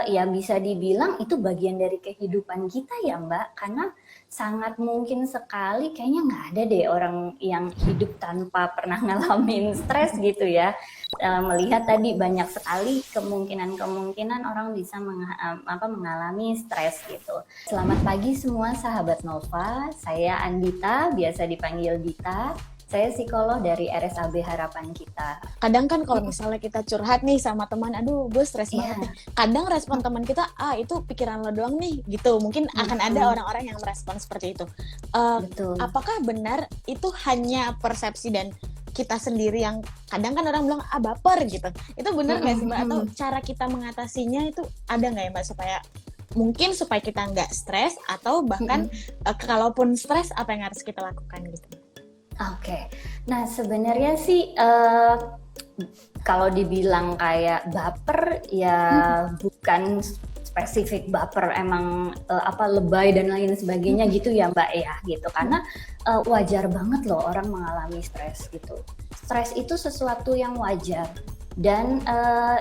Ya bisa dibilang itu bagian dari kehidupan kita ya Mbak, karena sangat mungkin sekali kayaknya nggak ada deh orang yang hidup tanpa pernah ngalamin stres gitu ya. Melihat tadi banyak sekali kemungkinan-kemungkinan orang bisa mengalami stres gitu. Selamat pagi semua sahabat Nova, saya Andita, biasa dipanggil Dita. Saya psikolog dari RSAB Harapan Kita. Kadang kan kalau misalnya kita curhat nih sama teman, aduh gue stres banget nih. Kadang respon teman kita, itu pikiran lo doang nih, gitu. Mungkin akan ada orang-orang yang merespon seperti itu. Betul. Apakah benar itu hanya persepsi dan kita sendiri yang kadang kan orang bilang baper gitu. Itu benar nggak sih Mbak? Atau cara kita mengatasinya itu ada nggak ya Mbak supaya kita nggak stres atau bahkan kalaupun stres apa yang harus kita lakukan gitu? Oke, nah sebenarnya sih kalau dibilang kayak baper ya bukan spesifik baper emang lebay dan lain sebagainya gitu ya Mbak ya gitu, karena wajar banget loh orang mengalami stres gitu. Stres itu sesuatu yang wajar dan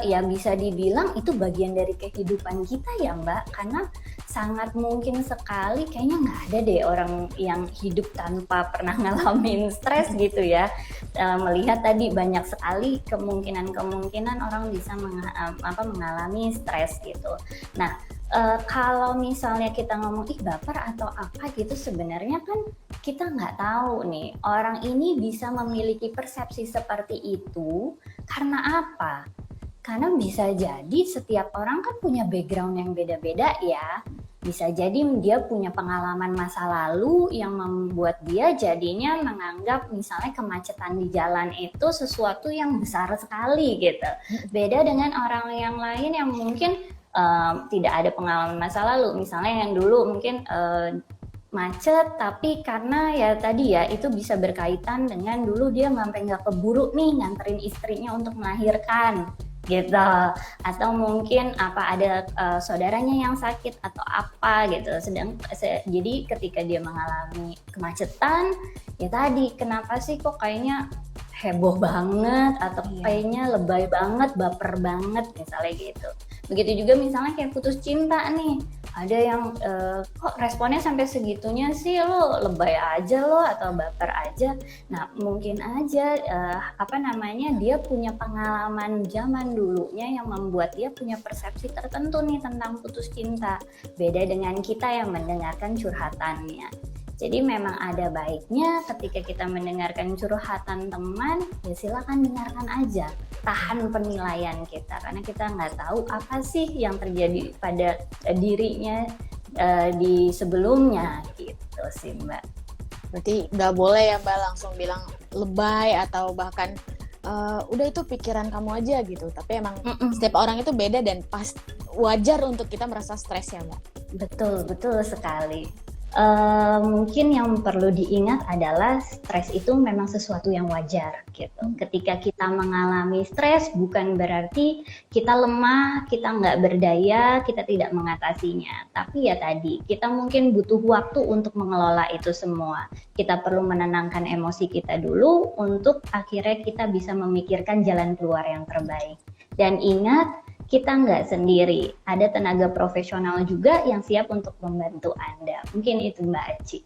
ya bisa dibilang itu bagian dari kehidupan kita ya Mbak, karena sangat mungkin sekali kayaknya nggak ada deh orang yang hidup tanpa pernah ngalamin stres gitu ya. Melihat tadi banyak sekali kemungkinan orang bisa mengalami stres gitu. Nah, kalau misalnya kita ngomong baper atau apa gitu, sebenarnya kan kita nggak tahu nih orang ini bisa memiliki persepsi seperti itu karena apa? Karena bisa jadi setiap orang kan punya background yang beda-beda ya. Bisa jadi dia punya pengalaman masa lalu yang membuat dia jadinya menganggap misalnya kemacetan di jalan itu sesuatu yang besar sekali gitu. Beda dengan orang yang lain yang mungkin tidak ada pengalaman masa lalu. Misalnya yang dulu mungkin macet, tapi karena ya tadi ya itu bisa berkaitan dengan dulu dia sampai nggak keburu nih nganterin istrinya untuk melahirkan gitu, atau mungkin ada saudaranya yang sakit atau apa gitu. Jadi ketika dia mengalami kemacetan ya tadi, kenapa sih kok kayaknya heboh banget atau kayaknya lebay banget, baper banget misalnya gitu. Begitu juga misalnya kayak putus cinta nih, ada yang kok responnya sampai segitunya sih, lo lebay aja lo atau baper aja. Nah mungkin aja dia punya pengalaman zaman dulunya yang membuat dia punya persepsi tertentu nih tentang putus cinta, beda dengan kita yang mendengarkan curhatannya. Jadi memang ada baiknya ketika kita mendengarkan curhatan teman, ya silakan dengarkan aja, tahan penilaian kita, karena kita nggak tahu apa sih yang terjadi pada dirinya di sebelumnya gitu sih Mbak. Berarti nggak boleh ya Mbak langsung bilang lebay atau bahkan udah itu pikiran kamu aja gitu. Tapi emang setiap orang itu beda dan wajar untuk kita merasa stres ya Mbak. Betul sekali. Mungkin yang perlu diingat adalah stres itu memang sesuatu yang wajar gitu. Ketika kita mengalami stres bukan berarti kita lemah, kita nggak berdaya, kita tidak mengatasinya. Tapi ya tadi, kita mungkin butuh waktu untuk mengelola itu semua. Kita perlu menenangkan emosi kita dulu untuk akhirnya kita bisa memikirkan jalan keluar yang terbaik. Dan ingat, kita nggak sendiri, ada tenaga profesional juga yang siap untuk membantu Anda. Mungkin itu Mbak Aci.